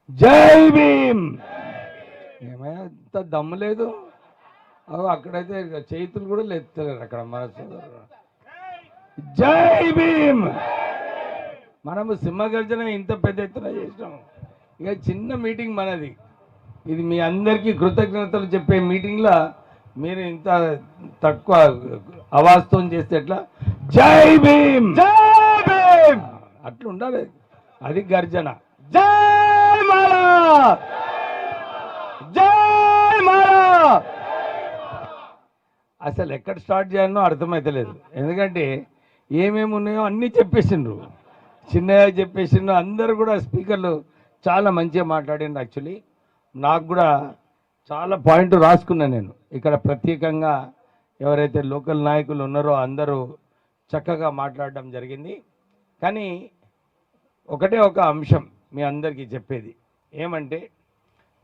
జై భీమ్. ఏమైనా ఇంత దమ్ము లేదు. అక్కడైతే చేతులు కూడా లేస్తలేరు అక్కడ మన సోదరు. జై భీమ్. మనము సింహగర్జన ఇంత పెద్ద ఎత్తున చేసినాం. ఇక చిన్న మీటింగ్ మనది. ఇది మీ అందరికీ కృతజ్ఞతలు చెప్పే మీటింగ్లో మీరు ఇంత తక్కువ అవాస్తో చేస్తే ఎట్లా? జై భీమ్, జై భీమ్ అట్లా ఉండాలి. అది గర్జన. జై మాలా, జై మాలా. అసలు ఎక్కడ స్టార్ట్ చేయాలనో అర్థమైతలేదు. ఎందుకంటే ఏమేమి ఉన్నాయో అన్నీ చెప్పేసిండ్రు. చిన్నగా చెప్పేసిండ్రు. అందరు కూడా స్పీకర్లు చాలా మంచిగా మాట్లాడిండ్రు. యాక్చువల్లీ నాకు కూడా చాలా పాయింట్ రాసుకున్నాను నేను. ఇక్కడ ప్రత్యేకంగా ఎవరైతే లోకల్ నాయకులు ఉన్నారో అందరూ చక్కగా మాట్లాడడం జరిగింది. కానీ ఒకటే ఒక అంశం మీ అందరికీ చెప్పేది ఏమంటే,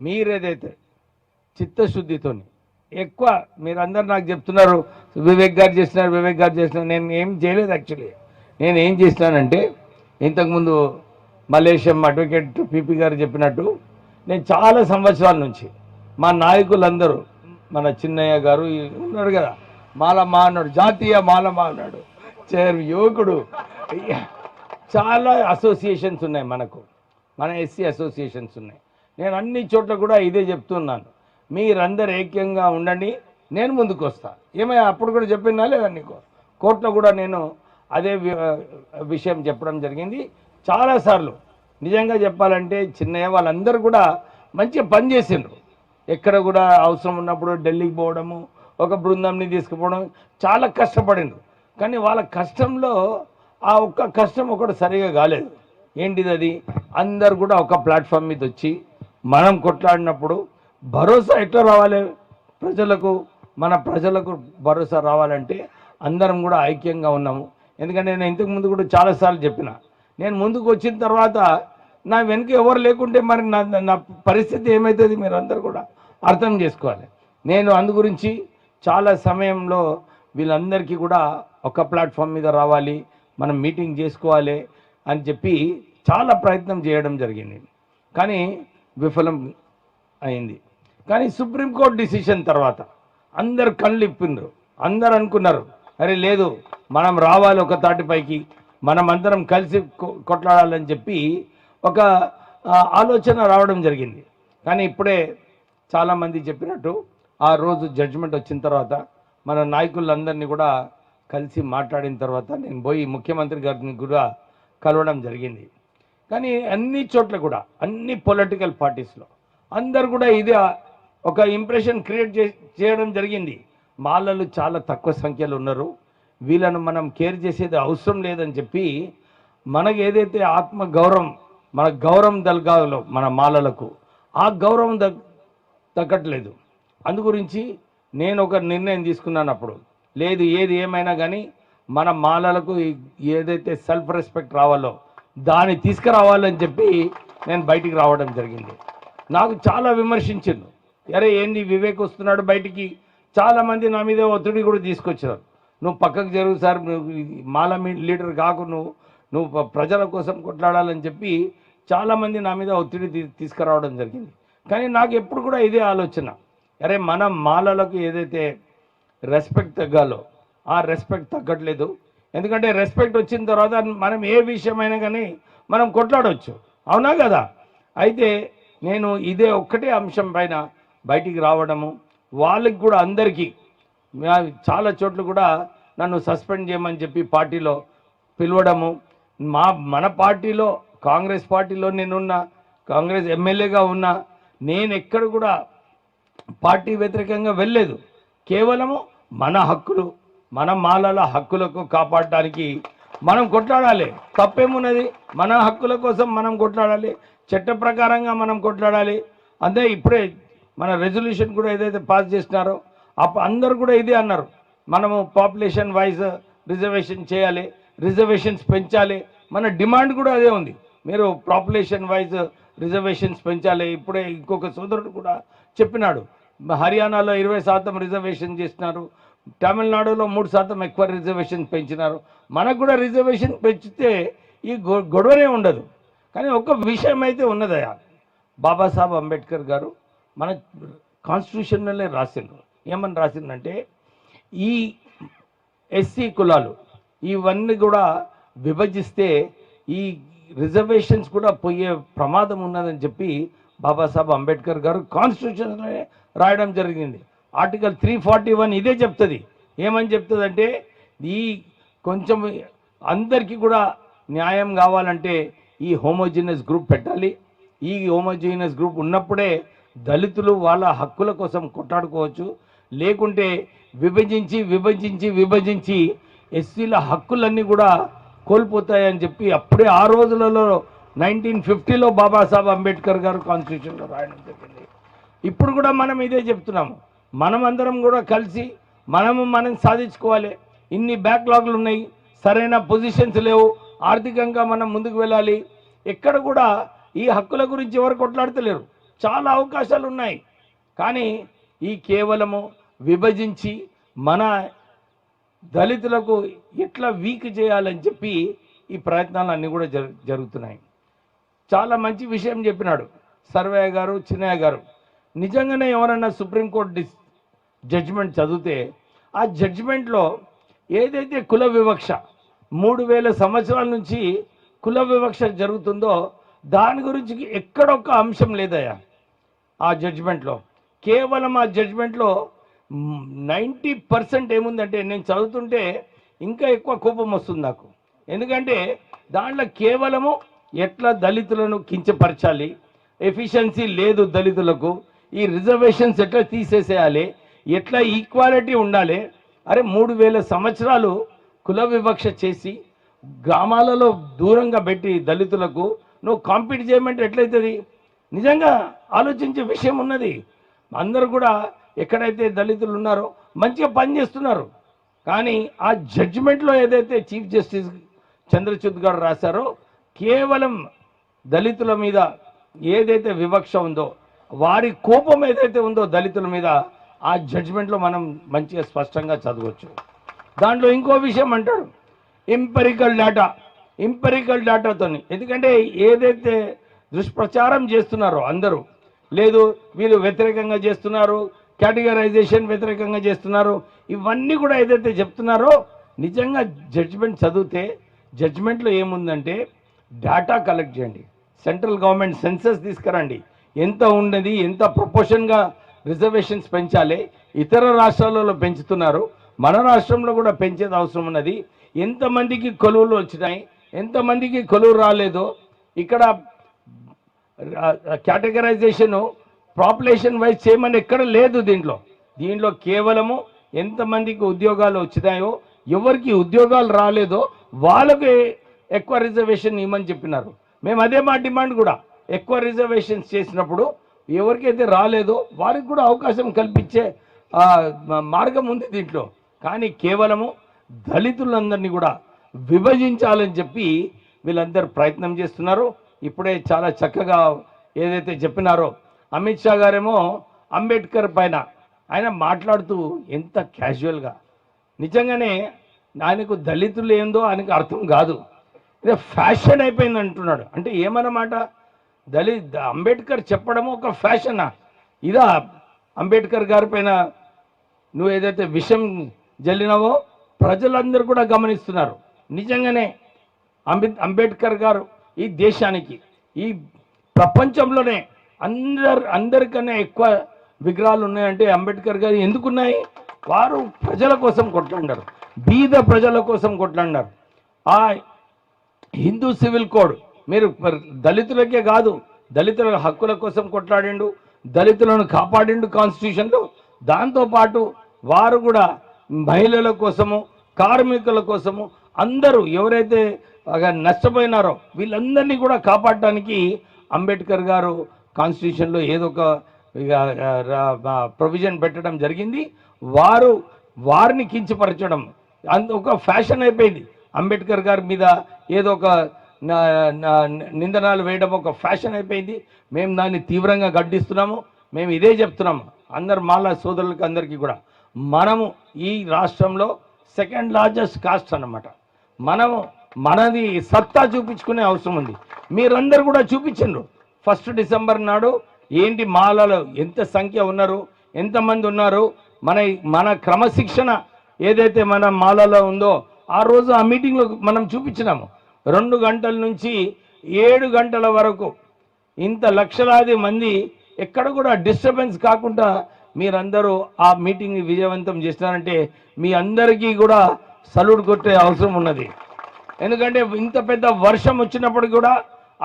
మీరేదైతే చిత్తశుద్ధితోని ఎక్కువ మీరందరూ నాకు చెప్తున్నారు వివేక్ గారు చేస్తున్నారు, వివేక్ గారు చేస్తున్నారు. నేను ఏం చేయలేదు. యాక్చువల్లీ నేను ఏం చేసినానంటే, ఇంతకుముందు మలేషియం అడ్వకేట్ పిపి గారు చెప్పినట్టు నేను చాలా సంవత్సరాల నుంచి మా నాయకులందరూ, మన చిన్నయ్య గారు ఉన్నాడు కదా, మాలమా అన్నాడు, జాతీయ మాలమా అన్నాడు, యువకుడు. చాలా అసోసియేషన్స్ ఉన్నాయి మనకు, మన ఎస్సీ అసోసియేషన్స్ ఉన్నాయి. నేను అన్ని చోట్ల కూడా ఇదే చెప్తున్నాను, మీరందరూ ఐక్యంగా ఉండండి, నేను ముందుకు వస్తా. ఏమయ్యా అప్పుడు కూడా చెప్పినా లేదా నీకు? కోర్టులో కూడా నేను అదే విషయం చెప్పడం జరిగింది చాలాసార్లు. నిజంగా చెప్పాలంటే చిన్నయ్య వాళ్ళందరూ కూడా మంచిగా పనిచేసిండ్రు. ఎక్కడ కూడా అవసరం ఉన్నప్పుడు ఢిల్లీకి పోవడము, ఒక బృందంని తీసుకుపోవడం, చాలా కష్టపడిండ్రు. కానీ వాళ్ళ కష్టంలో ఆ ఒక్క కష్టం ఒకటి సరిగా కాలేదు. ఏంటిది అది? అందరు కూడా ఒక ప్లాట్ఫామ్ మీద వచ్చి మనం కొట్లాడినప్పుడు భరోసా ఎట్లా రావాలి ప్రజలకు? మన ప్రజలకు భరోసా రావాలంటే అందరం కూడా ఐక్యంగా ఉన్నాము. ఎందుకంటే నేను ఇంతకుముందు కూడా చాలాసార్లు చెప్పిన, నేను ముందుకు వచ్చిన తర్వాత నా వెనుక ఎవరు లేకుంటే మరి నా పరిస్థితి ఏమవుతుంది మీరు అందరు కూడా అర్థం చేసుకోవాలి. నేను అందు గురించి చాలా సమయంలో వీళ్ళందరికీ కూడా ఒక ప్లాట్ఫామ్ మీద రావాలి, మనం మీటింగ్ చేసుకోవాలి అని చెప్పి చాలా ప్రయత్నం చేయడం జరిగింది. కానీ విఫలం అయింది. కానీ సుప్రీంకోర్టు డిసిషన్ తర్వాత అందరు కళ్ళు ఇప్పిండ్రు. అందరు అనుకున్నారు, అరే లేదు మనం రావాలి ఒక తాటిపైకి, మనం అందరం కలిసి కొట్లాడాలని చెప్పి ఒక ఆలోచన రావడం జరిగింది. కానీ ఇప్పుడే చాలామంది చెప్పినట్టు ఆ రోజు జడ్జిమెంట్ వచ్చిన తర్వాత మన నాయకులందరినీ కూడా కలిసి మాట్లాడిన తర్వాత నేను పోయి ముఖ్యమంత్రి గారిని కూడా కలవడం జరిగింది. కానీ అన్ని చోట్ల కూడా అన్ని పొలిటికల్ పార్టీస్లో అందరు కూడా ఇదే ఒక ఇంప్రెషన్ క్రియేట్ చేయడం జరిగింది. మాలలు చాలా తక్కువ సంఖ్యలో ఉన్నారు, వీళ్ళను మనం కేర్ చేసేది అవసరం లేదని చెప్పి, మనకు ఏదైతే ఆత్మ గౌరవం, మన గౌరవం దల్గాలో మన మాలలకు ఆ గౌరవం తగ్గట్లేదు. అందు గురించి నేను ఒక నిర్ణయం తీసుకున్నాను. అప్పుడు లేదు ఏది ఏమైనా కానీ మన మాలలకు ఏదైతే సెల్ఫ్ రెస్పెక్ట్ రావాలో దాన్ని తీసుకురావాలని చెప్పి నేను బయటికి రావడం జరిగింది. నాకు చాలా విమర్శించిండు, అరే ఏంది వివేక్ వస్తున్నాడు బయటికి, చాలామంది నా మీద ఒత్తిడి కూడా తీసుకొచ్చారు. నువ్వు పక్కకు జరుగు సార్, మాల లీడర్ కాకు, నువ్వు ప్రజల కోసం కొట్లాడాలని చెప్పి చాలామంది నా మీద ఒత్తిడి తీసుకురావడం జరిగింది. కానీ నాకు ఎప్పుడు కూడా ఇదే ఆలోచన, అరే మనం మాలలకు ఏదైతే రెస్పెక్ట్ తగ్గాలో ఆ రెస్పెక్ట్ తగ్గట్లేదు. ఎందుకంటే రెస్పెక్ట్ వచ్చిన తర్వాత మనం ఏ విషయమైనా కానీ మనం కొట్లాడవచ్చు, అవునా కదా? అయితే నేను ఇదే ఒక్కటే అంశం పైన బయటికి రావడము, వాళ్ళకి కూడా అందరికీ చాలా చోట్ల కూడా నన్ను సస్పెండ్ చేయమని చెప్పి పార్టీలో పిలవడము. మన పార్టీలో కాంగ్రెస్ పార్టీలో నేనున్నా, కాంగ్రెస్ ఎమ్మెల్యేగా ఉన్నా, నేను ఎక్కడ కూడా పార్టీ వ్యతిరేకంగా వెళ్ళలేదు. కేవలము మన హక్కులు, మన మాలల హక్కులకు కాపాడడానికి మనం కొట్లాడాలి. తప్పేమున్నది? మన హక్కుల కోసం మనం కొట్లాడాలి, చట్ట ప్రకారంగా మనం కొట్లాడాలి. అంతే. ఇప్పుడే మన రెజల్యూషన్ కూడా ఏదైతే పాస్ చేసినారో అందరూ కూడా ఇదే అన్నారు, మనము పాపులేషన్ వైజ్ రిజర్వేషన్ చేయాలి, రిజర్వేషన్స్ పెంచాలి. మన డిమాండ్ కూడా అదే ఉంది, మీరు పాపులేషన్ వైజ్ రిజర్వేషన్స్ పెంచాలి. ఇప్పుడే ఇంకొక సోదరుడు కూడా చెప్పినాడు, హర్యానాలో 20% రిజర్వేషన్ చేసినారు, తమిళనాడులో 3% ఎక్కువ రిజర్వేషన్ పెంచినారు. మనకు కూడా రిజర్వేషన్ పెంచితే ఈ గొడవనే ఉండదు. కానీ ఒక విషయం అయితే ఉన్నదయా, బాబాసాహెబ్ అంబేద్కర్ గారు మన కాన్స్టిట్యూషన్లోనే రాసిండ్రు. ఏమని రాసిందంటే ఈ ఎస్సీ కులాలు ఇవన్నీ కూడా విభజిస్తే ఈ రిజర్వేషన్స్ కూడా పోయే ప్రమాదం ఉన్నదని చెప్పి బాబాసాహెబ్ అంబేద్కర్ గారు కాన్స్టిట్యూషన్లోనే రాయడం జరిగింది. ఆర్టికల్ 341 ఇదే చెప్తుంది. ఏమని చెప్తుందంటే ఈ కొంచెం అందరికీ కూడా న్యాయం కావాలంటే ఈ హోమోజీనియస్ గ్రూప్ పెట్టాలి. ఈ హోమోజీనియస్ గ్రూప్ ఉన్నప్పుడే దళితులు వాళ్ళ హక్కుల కోసం కొట్లాడుకోవచ్చు. లేకుంటే విభజించి విభజించి విభజించి ఎస్సీల హక్కులన్నీ కూడా కోల్పోతాయని చెప్పి అప్పుడే ఆ రోజులలో 1950లో బాబాసాహెబ్ అంబేద్కర్ గారు కాన్స్టిట్యూషన్లో రాయడం జరిగింది. ఇప్పుడు కూడా మనం ఇదే చెప్తున్నాము. మనమందరం కూడా కలిసి మనం సాధించుకోవాలి. ఇన్ని బ్యాక్లాగ్లు ఉన్నాయి, సరైన పొజిషన్స్ లేవు, ఆర్థికంగా మనం ముందుకు వెళ్ళాలి. ఎక్కడ కూడా ఈ హక్కుల గురించి ఎవరు కొట్లాడతలేరు. చాలా అవకాశాలు ఉన్నాయి. కానీ ఈ కేవలము విభజించి మన దళితులకు ఎట్లా వీక్ చేయాలని చెప్పి ఈ ప్రయత్నాలు అన్నీ కూడా జరుగుతున్నాయి. చాలా మంచి విషయం చెప్పినాడు సర్వయ్య గారు, చిన్నయ్య గారు. నిజంగానే ఎవరన్నా సుప్రీంకోర్టు జడ్జిమెంట్ చదివితే ఆ జడ్జిమెంట్లో ఏదైతే కుల వివక్ష 3000 సంవత్సరాల నుంచి కుల వివక్ష జరుగుతుందో దాని గురించి ఎక్కడొక్క అంశం లేదయ్యా ఆ జడ్జిమెంట్లో. కేవలం ఆ జడ్జిమెంట్లో 90% ఏముందంటే నేను చదువుతుంటే ఇంకా ఎక్కువ కోపం వస్తుంది నాకు. ఎందుకంటే దాంట్లో కేవలము ఎట్లా దళితులను కించపరచాలి, ఎఫిషియన్సీ లేదు దళితులకు, ఈ రిజర్వేషన్స్ ఎట్లా తీసేసేయాలి, ఎట్లా ఈక్వాలిటీ ఉండాలి. అరే 3000 సంవత్సరాలు కుల వివక్ష చేసి గ్రామాలలో దూరంగా పెట్టి దళితులకు నువ్వు కాంపీట్ చేయమంటే ఎట్లయితుంది? నిజంగా ఆలోచించే విషయం ఉన్నది. అందరూ కూడా ఎక్కడైతే దళితులు ఉన్నారో మంచిగా పనిచేస్తున్నారు. కానీ ఆ జడ్జిమెంట్లో ఏదైతే చీఫ్ జస్టిస్ చంద్రచూడ్ గారు రాశారో కేవలం దళితుల మీద ఏదైతే వివక్ష ఉందో, వారి కోపం ఏదైతే ఉందో దళితుల మీద, ఆ జడ్జిమెంట్లో మనం మంచిగా స్పష్టంగా చదవచ్చు. దాంట్లో ఇంకో విషయం అంటాడు, ఎంపెరికల్ డేటాతో. ఎందుకంటే ఏదైతే దుష్ప్రచారం చేస్తున్నారో అందరూ, లేదు వీళ్ళు వ్యతిరేకంగా చేస్తున్నారు, కేటగరైజేషన్ వ్యతిరేకంగా చేస్తున్నారు, ఇవన్నీ కూడా ఏదైతే చెప్తున్నారో నిజంగా జడ్జిమెంట్ చదివితే జడ్జిమెంట్లో ఏముందంటే డేటా కలెక్ట్ చేయండి, సెంట్రల్ గవర్నమెంట్ సెన్సస్ తీసుకురండి, ఎంత ఉన్నది, ఎంత ప్రపోర్షన్గా రిజర్వేషన్స్ పెంచాలి, ఇతర రాష్ట్రాలలో పెంచుతున్నారు, మన రాష్ట్రంలో కూడా పెంచేది అవసరం ఉన్నది, ఎంతమందికి కొలువులు వచ్చినాయి, ఎంతమందికి కొలువు రాలేదో, ఇక్కడ కేటగరైజేషను పాపులేషన్ వైజ్ చేయమని ఎక్కడ లేదు. దీంట్లో కేవలము ఎంతమందికి ఉద్యోగాలు వచ్చినాయో, ఎవరికి ఉద్యోగాలు రాలేదో వాళ్ళకి ఎక్కువ రిజర్వేషన్ ఇవ్వమని చెప్పినారు. మేము అదే మా డిమాండ్ కూడా. ఎక్కువ రిజర్వేషన్స్ చేసినప్పుడు ఎవరికైతే రాలేదో వారికి కూడా అవకాశం కల్పించే మార్గం ఉంది దీంట్లో. కానీ కేవలము దళితులందరినీ కూడా విభజించాలని చెప్పి వీళ్ళందరూ ప్రయత్నం చేస్తున్నారు. ఇప్పుడే చాలా చక్కగా ఏదైతే చెప్పినారో అమిత్ షా గారేమో అంబేద్కర్ పైన ఆయన మాట్లాడుతూ ఎంత క్యాజువల్గా, నిజంగానే ఆయనకు దళితులు ఏందో ఆయనకు అర్థం కాదు, ఇదే ఫ్యాషన్ అయిపోయింది అంటున్నాడు. అంటే ఏమన్నమాట? అంబేద్కర్ చెప్పడము ఒక ఫ్యాషనా? ఇదా అంబేద్కర్ గారి పైన నువ్వు ఏదైతే విషం జల్లినావో ప్రజలందరూ కూడా గమనిస్తున్నారు. నిజంగానే అంబేద్కర్ గారు ఈ దేశానికి, ఈ ప్రపంచంలోనే అందరికన్నా ఎక్కువ విగ్రహాలు ఉన్నాయంటే అంబేద్కర్ గారు ఎందుకున్నాయి? వారు ప్రజల కోసం కొట్లాడారు, బీద ప్రజల కోసం కొట్లాడారు. ఆ హిందూ సివిల్ కోడ్ మీరు దళితులకే కాదు, దళితుల హక్కుల కోసం కొట్లాడిండు, దళితులను కాపాడిండు కాన్స్టిట్యూషన్లో. దాంతోపాటు వారు కూడా మహిళల కోసము, కార్మికుల కోసము, అందరూ ఎవరైతే నష్టపోయినారో వీళ్ళందరినీ కూడా కాపాడటానికి అంబేద్కర్ గారు కాన్స్టిట్యూషన్లో ఏదో ఒక ప్రొవిజన్ పెట్టడం జరిగింది. వారిని కించపరచడం ఒక ఫ్యాషన్ అయిపోయింది. అంబేద్కర్ గారి మీద ఏదో ఒక నిందనాలు వేయడం ఒక ఫ్యాషన్ అయిపోయింది. మేము దాన్ని తీవ్రంగా గడ్డిస్తున్నాము. మేము ఇదే చెప్తున్నాము అందరు మాలా సోదరులకి అందరికీ కూడా, మనము ఈ రాష్ట్రంలో సెకండ్ లార్జెస్ట్ కాస్ట్ అన్నమాట. మనది సత్తా చూపించుకునే అవసరం ఉంది. మీరందరూ కూడా చూపించండి. 1 డిసెంబర్ నాడు ఏంటి మాలలో ఎంత సంఖ్య ఉన్నారు, ఎంతమంది ఉన్నారు, మన క్రమశిక్షణ ఏదైతే మన మాలలో ఉందో ఆ రోజు ఆ మీటింగ్లో మనం చూపించినాము. 2 గంటల నుంచి 7 గంటల వరకు ఇంత లక్షలాది మంది ఎక్కడ కూడా డిస్టర్బెన్స్ కాకుండా మీరందరూ ఆ మీటింగ్ని విజయవంతం చేస్తున్నారంటే మీ అందరికీ కూడా సల్యూట్ కొట్టే అవసరం ఉన్నది. ఎందుకంటే ఇంత పెద్ద వర్షం వచ్చినప్పుడు కూడా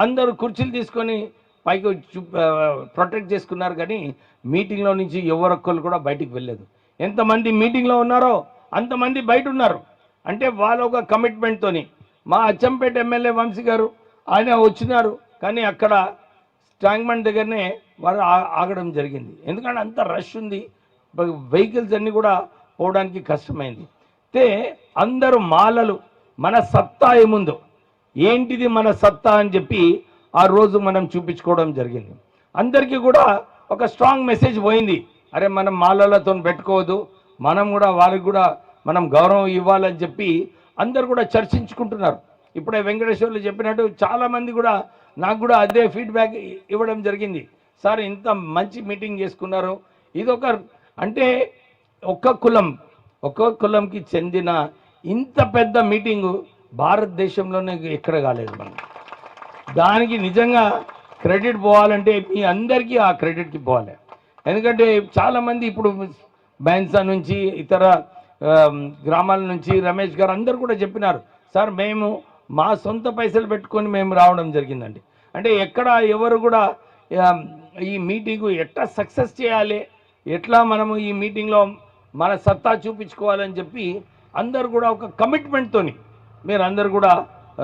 అందరూ కుర్చీలు తీసుకొని పైకి ప్రొటెక్ట్ చేసుకున్నారు, కానీ మీటింగ్లో నుంచి ఎవరొక్కరు కూడా బయటికి వెళ్ళలేదు. ఎంతమంది మీటింగ్లో ఉన్నారో అంతమంది బయట ఉన్నారు. అంటే వాళ్ళ ఒక కమిట్మెంట్తోని మా అచ్చంపేట ఎమ్మెల్యే వంశీ గారు ఆయన వచ్చినారు, కానీ అక్కడ ట్యాంక్మెంట్ దగ్గరనే వారు ఆగడం జరిగింది. ఎందుకంటే అంత రష్ ఉంది, వెహికల్స్ అన్నీ కూడా పోవడానికి కష్టమైంది. అయితే అందరూ మాలలు మన సత్తా ఏముందో ఏంటిది మన సత్తా అని చెప్పి ఆ రోజు మనం చూపించుకోవడం జరిగింది. అందరికీ కూడా ఒక స్ట్రాంగ్ మెసేజ్ పోయింది, అరే మనం మాలలతో పెట్టుకోవద్దు, మనం కూడా వారికి కూడా మనం గౌరవం ఇవ్వాలని చెప్పి అందరు కూడా చర్చించుకుంటున్నారు. ఇప్పుడే వెంకటేశ్వర్లు చెప్పినట్టు చాలామంది కూడా నాకు కూడా అదే ఫీడ్బ్యాక్ ఇవ్వడం జరిగింది. సార్ ఇంత మంచి మీటింగ్ చేసుకున్నారు, ఇదొక అంటే ఒక్క కులంకి చెందిన ఇంత పెద్ద మీటింగు భారతదేశంలోనే ఎక్కడ కాలేదు. మనం దానికి నిజంగా క్రెడిట్ పోవాలంటే మీ అందరికీ ఆ క్రెడిట్కి పోవాలి. ఎందుకంటే చాలామంది ఇప్పుడు బైన్సా నుంచి ఇతర గ్రామాల నుంచి రమేష్ గారు అందరు కూడా చెప్పినారు, సార్ మేము మా సొంత పైసలు పెట్టుకొని మేము రావడం జరిగిందండి. అంటే ఎక్కడ ఎవరు కూడా ఈ మీటింగు ఎట్లా సక్సెస్ చేయాలి, ఎట్లా మనము ఈ మీటింగ్లో మన సత్తా చూపించుకోవాలని చెప్పి అందరు కూడా ఒక కమిట్మెంట్తోని మీరు అందరు కూడా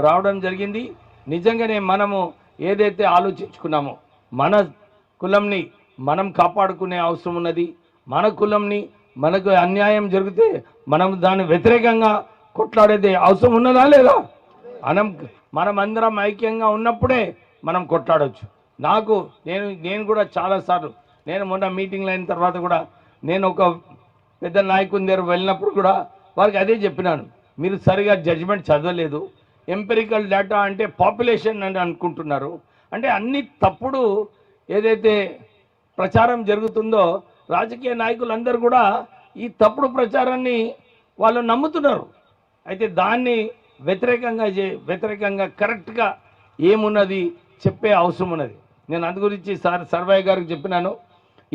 రావడం జరిగింది. నిజంగానే మనము ఏదైతే ఆలోచించుకున్నామో మన కులంని మనం కాపాడుకునే అవసరం ఉన్నది. మన కులంని మనకు అన్యాయం జరిగితే మనం దాని వ్యతిరేకంగా కొట్లాడేది అవసరం ఉన్నదా లేదా? మనమందరం ఐక్యంగా ఉన్నప్పుడే మనం కొట్లాడవచ్చు. నేను కూడా చాలాసార్లు నేను మొన్న మీటింగ్లు అయిన తర్వాత కూడా నేను ఒక పెద్ద నాయకుని దగ్గర వెళ్ళినప్పుడు కూడా వారికి అదే చెప్పినాను, మీరు సరిగా జడ్జిమెంట్ చదవలేదు, ఎంపెరికల్ డేటా అంటే పాపులేషన్ అని అనుకుంటున్నారు, అంటే అన్ని తప్పుడు ఏదైతే ప్రచారం జరుగుతుందో రాజకీయ నాయకులందరూ కూడా ఈ తప్పుడు ప్రచారాన్ని వాళ్ళు నమ్ముతున్నారు. అయితే దాన్ని వ్యతిరేకంగా కరెక్ట్గా ఏమున్నది చెప్పే అవసరం ఉన్నది. నేను అందు గురించి సర్వయ్య గారికి చెప్పినాను,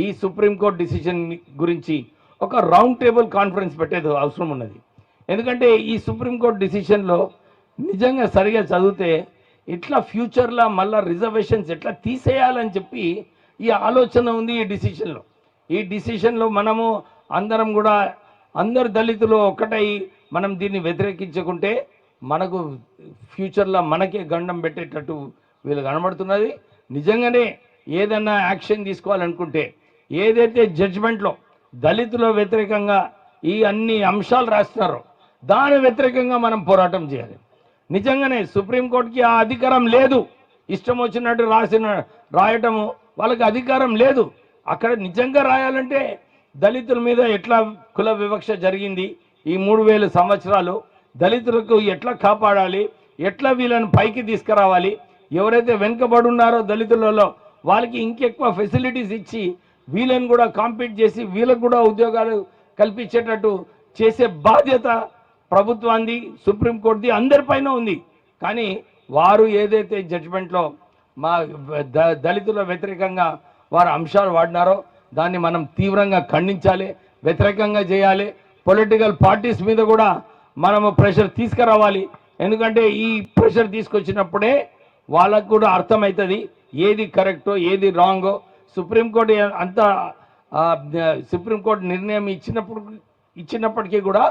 ఈ సుప్రీంకోర్టు డిసిషన్ గురించి ఒక రౌండ్ టేబుల్ కాన్ఫరెన్స్ పెట్టేది అవసరం ఉన్నది. ఎందుకంటే ఈ సుప్రీంకోర్టు డిసిషన్లో నిజంగా సరిగా చదివితే ఇట్లా ఫ్యూచర్లో మళ్ళీ రిజర్వేషన్స్ ఎట్లా తీసేయాలని చెప్పి ఈ ఆలోచన ఉంది ఈ డిసిషన్లో మనము అందరం కూడా అందరు దళితులు ఒక్కటై మనం దీన్ని వ్యతిరేకించుకుంటే మనకు ఫ్యూచర్లో మనకే గండం పెట్టేటట్టు వీళ్ళు కనబడుతున్నది. నిజంగానే ఏదన్నా యాక్షన్ తీసుకోవాలనుకుంటే ఏదైతే జడ్జిమెంట్లో దళితుల వ్యతిరేకంగా ఈ అన్ని అంశాలు రాస్తున్నారో దాని వ్యతిరేకంగా మనం పోరాటం చేయాలి. నిజంగానే సుప్రీంకోర్టుకి ఆ అధికారం లేదు, ఇష్టం వచ్చినట్టు రాయటము వాళ్ళకి అధికారం లేదు. అక్కడ నిజంగా రాయాలంటే దళితుల మీద ఎట్లా కుల వివక్ష జరిగింది ఈ 3000 సంవత్సరాలు, దళితులకు ఎట్లా కాపాడాలి, ఎట్లా వీళ్ళని పైకి తీసుకురావాలి, ఎవరైతే వెనుకబడి ఉన్నారో దళితులలో వాళ్ళకి ఇంకెక్కువ ఫెసిలిటీస్ ఇచ్చి వీళ్ళని కూడా కాంపీట్ చేసి వీళ్ళకు కూడా ఉద్యోగాలు కల్పించేటట్టు చేసే బాధ్యత ప్రభుత్వాన్ని సుప్రీంకోర్టుది అందరిపైన ఉంది. కానీ వారు ఏదైతే జడ్జిమెంట్లో మా దళితుల వ్యతిరేకంగా వారు అంశాలు వాడినారో దాన్ని మనం తీవ్రంగా ఖండించాలి, వ్యతిరేకంగా చేయాలి. పొలిటికల్ పార్టీస్ మీద కూడా మనము ప్రెషర్ తీసుకురావాలి. ఎందుకంటే ఈ ప్రెషర్ తీసుకొచ్చినప్పుడే వాళ్ళకు కూడా అర్థమవుతుంది ఏది కరెక్టో ఏది రాంగో. సుప్రీంకోర్టు నిర్ణయం ఇచ్చినప్పటికీ కూడా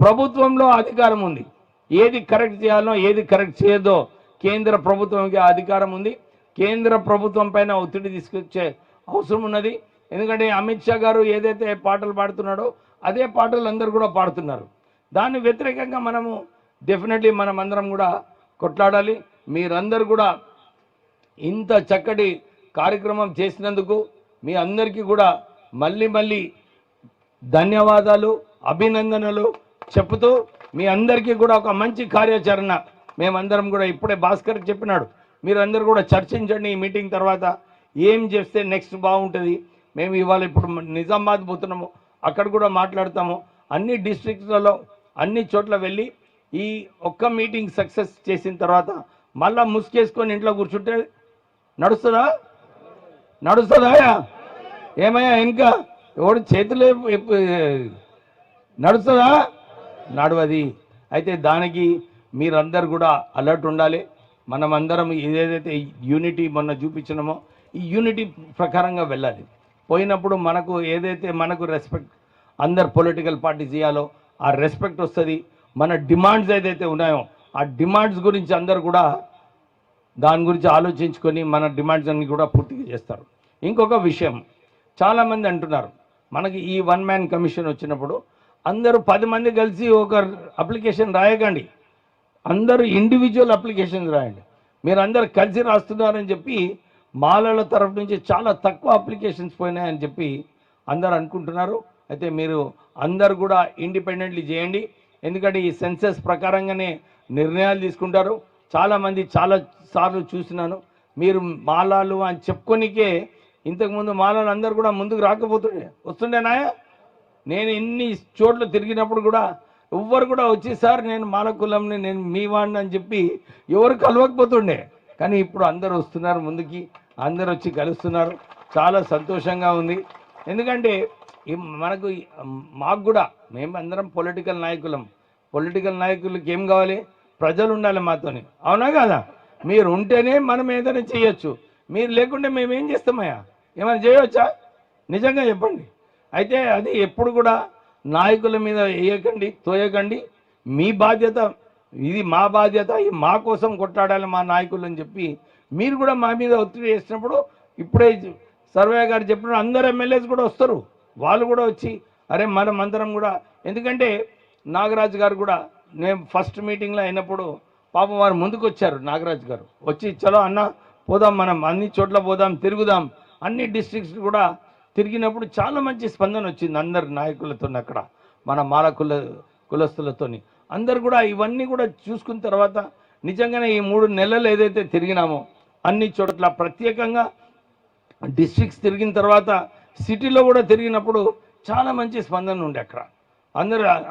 ప్రభుత్వంలో అధికారం ఉంది, ఏది కరెక్ట్ చేయాలో ఏది కరెక్ట్ చేయదో కేంద్ర ప్రభుత్వంకి అధికారం ఉంది. కేంద్ర ప్రభుత్వం పైన ఒత్తిడి తీసుకొచ్చే అవసరం ఉన్నది. ఎందుకంటే అమిత్ షా గారు ఏదైతే పాటలు పాడుతున్నాడో అదే పాటలు అందరూ కూడా పాడుతున్నారు. దాని వ్యతిరేకంగా మనము డెఫినెట్లీ మనం అందరం కూడా కొట్లాడాలి. మీరందరూ కూడా ఇంత చక్కటి కార్యక్రమం చేసినందుకు మీ అందరికీ కూడా మళ్ళీ ధన్యవాదాలు, అభినందనలు చెప్తూ మీ అందరికీ కూడా ఒక మంచి కార్యాచరణ మేమందరం కూడా ఇప్పుడే భాస్కర్ చెప్పినాడు, మీరందరూ కూడా చర్చించండి ఈ మీటింగ్ తర్వాత ఏం చేస్తే నెక్స్ట్ బాగుంటుంది. మేము ఇవాళ ఇప్పుడు నిజామాబాద్ పోతున్నాము, అక్కడ కూడా మాట్లాడతాము. అన్ని డిస్ట్రిక్ట్లలో అన్ని చోట్ల వెళ్ళి ఈ ఒక్క మీటింగ్ సక్సెస్ చేసిన తర్వాత మళ్ళా ముసుకేసుకొని ఇంట్లో కూర్చుంటే నడుస్తుందా? ఏమయ్యా ఇంకా ఎవడు చేతులే నడుస్తుందా? నడవది. అయితే దానికి మీరందరూ కూడా అలర్ట్ ఉండాలి. మనమందరం ఏదైతే యూనిటీ మొన్న చూపించినామో ఈ యూనిటీ ప్రకారంగా వెళ్ళాలి. పోయినప్పుడు మనకు ఏదైతే మనకు రెస్పెక్ట్ అందరు పొలిటికల్ పార్టీస్ ఇవ్వాలో ఆ రెస్పెక్ట్ వస్తుంది. మన డిమాండ్స్ ఏదైతే ఉన్నాయో ఆ డిమాండ్స్ గురించి అందరు కూడా దాని గురించి ఆలోచించుకొని మన డిమాండ్స్ అన్ని కూడా పూర్తిగా చేస్తారు. ఇంకొక విషయం, చాలామంది అంటున్నారు మనకి ఈ వన్ మ్యాన్ కమిషన్ వచ్చినప్పుడు అందరూ 10 మంది కలిసి ఒక అప్లికేషన్ రాయకండి, అందరూ ఇండివిజువల్ అప్లికేషన్స్ రాయండి. మీరు అందరు కలిసి రాస్తున్నారని చెప్పి మాలల తరఫు నుంచి చాలా తక్కువ అప్లికేషన్స్ పోయినాయని చెప్పి అందరు అనుకుంటున్నారు. అయితే మీరు అందరు కూడా ఇండిపెండెంట్లీ చేయండి. ఎందుకంటే ఈ సెన్సెస్ ప్రకారంగానే నిర్ణయాలు తీసుకుంటారు. చాలామంది చాలా సార్లు చూసినాను, మీరు మాలాలు అని చెప్పుకోనికే ఇంతకుముందు మాలాలు అందరు కూడా ముందుకు రాకపోతుండే, వస్తుండేనాయా. నేను ఇన్ని చోట్ల తిరిగినప్పుడు కూడా ఎవ్వరు కూడా వచ్చి సార్ నేను మాల కులంని, నేను మీ వాడిని అని చెప్పి ఎవరు కలవకపోతుండే. కానీ ఇప్పుడు అందరు వస్తున్నారు ముందుకి, అందరు వచ్చి కలుస్తున్నారు. చాలా సంతోషంగా ఉంది. ఎందుకంటే మాకు కూడా మేమందరం పొలిటికల్ నాయకులం. పొలిటికల్ నాయకులకి ఏం కావాలి? ప్రజలు ఉండాలి మాతోని, అవునా కదా? మీరు ఉంటేనే మనం ఏదైనా చేయొచ్చు. మీరు లేకుంటే మేమేం చేస్తామయ్యా? ఏమైనా చేయవచ్చా? నిజంగా చెప్పండి. అయితే అది ఎప్పుడు కూడా నాయకుల మీద వేయకండి, తోయకండి. మీ బాధ్యత ఇది, మా బాధ్యత, ఇది మా కోసం కొట్లాడాలి మా నాయకులు అని చెప్పి మీరు కూడా మా మీద ఒత్తిడి చేసినప్పుడు, ఇప్పుడే సర్వయ్య గారు చెప్పినప్పుడు అందరు ఎమ్మెల్యేస్ కూడా వస్తారు. వాళ్ళు కూడా వచ్చి అరే మనం అందరం కూడా, ఎందుకంటే నాగరాజు గారు కూడా నేను ఫస్ట్ మీటింగ్లో అయినప్పుడు పాపం వారు ముందుకు వచ్చారు. నాగరాజు గారు వచ్చి చలో అన్న పోదాం, మనం అన్ని చోట్ల పోదాం, తిరుగుదాం. అన్ని డిస్ట్రిక్ట్స్ కూడా తిరిగినప్పుడు చాలా మంచి స్పందన వచ్చింది అందరు నాయకులతో, అక్కడ మన మాల కులస్తులతోని అందరు కూడా. ఇవన్నీ కూడా చూసుకున్న తర్వాత నిజంగానే ఈ 3 నెలలు ఏదైతే తిరిగినామో అన్ని చోట్ల, ప్రత్యేకంగా డిస్ట్రిక్ట్స్ తిరిగిన తర్వాత సిటీలో కూడా తిరిగినప్పుడు చాలా మంచి స్పందన ఉండే అక్కడ.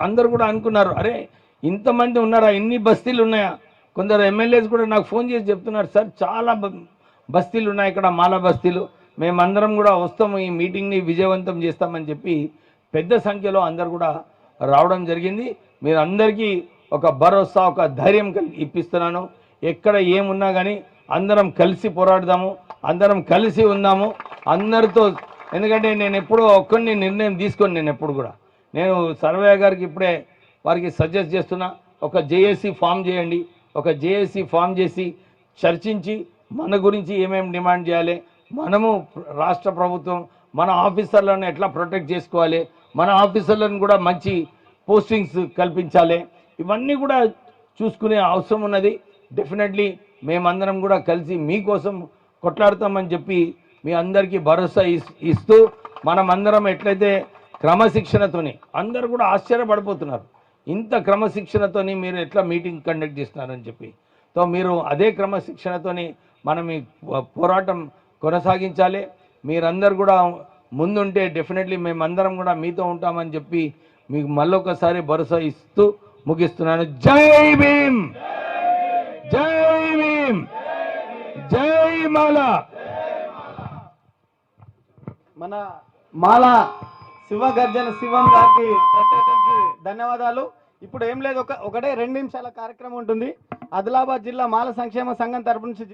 అందరు కూడా అనుకున్నారు అరే ఇంతమంది ఉన్నారా, ఇన్ని బస్తీలు ఉన్నాయా. కొందరు ఎమ్మెల్యేస్ కూడా నాకు ఫోన్ చేసి చెప్తున్నారు, సార్ చాలా బస్తీలు ఉన్నాయి ఇక్కడ, మాల బస్తీలు, మేమందరం కూడా వస్తాము, ఈ మీటింగ్ని విజయవంతం చేస్తామని చెప్పి పెద్ద సంఖ్యలో అందరు కూడా రావడం జరిగింది. మీరు అందరికీ ఒక భరోసా, ఒక ధైర్యం ఇప్పిస్తున్నాను. ఎక్కడ ఏమున్నా కానీ అందరం కలిసి పోరాడదాము, అందరం కలిసి ఉందాము అందరితో. ఎందుకంటే నేను ఎప్పుడూ ఒక్కరిని నిర్ణయం తీసుకొని నేను సర్వయ్య గారికి ఇప్పుడే వారికి సజెస్ట్ చేస్తున్నా, ఒక జేఏసీ ఫామ్ చేయండి. ఒక జేఏసీ ఫామ్ చేసి చర్చించి మన గురించి ఏమేమి డిమాండ్ చేయాలి, మనము రాష్ట్ర ప్రభుత్వం మన ఆఫీసర్లను ఎట్లా ప్రొటెక్ట్ చేసుకోవాలి, మన ఆఫీసర్లను కూడా మంచి పోస్టింగ్స్ కల్పించాలి, ఇవన్నీ కూడా చూసుకునే అవసరం ఉన్నది. డెఫినెట్లీ మేమందరం కూడా కలిసి మీకోసం కొట్లాడతామని చెప్పి మీ అందరికీ భరోసా ఇస్తూ, మనమందరం ఎట్లయితే క్రమశిక్షణతోని, అందరూ కూడా ఆశ్చర్యపడిపోతున్నారు ఇంత క్రమశిక్షణతోని మీరు ఎట్లా మీటింగ్ కండక్ట్ చేస్తున్నారని చెప్పి. సో మీరు అదే క్రమశిక్షణతోని మనం ఈ పోరాటం కొనసాగించాలి. మీరందరూ కూడా ముందుంటే డెఫినెట్లీ మేమందరం కూడా మీతో ఉంటామని చెప్పి మీకు మళ్ళొకసారి భరోసా ఇస్తూ ముగిస్తున్నాను. జై భీమ్, జై భీమ్, జై మాల. మన మాల శివగర్జన శివం గారికి ప్రత్యేకించి ధన్యవాదాలు. ఇప్పుడు ఏం లేదు, ఒకటే 2 నిమిషాల కార్యక్రమం ఉంటుంది. ఆదిలాబాద్ జిల్లా మాల సంక్షేమ సంఘం తరపు నుంచి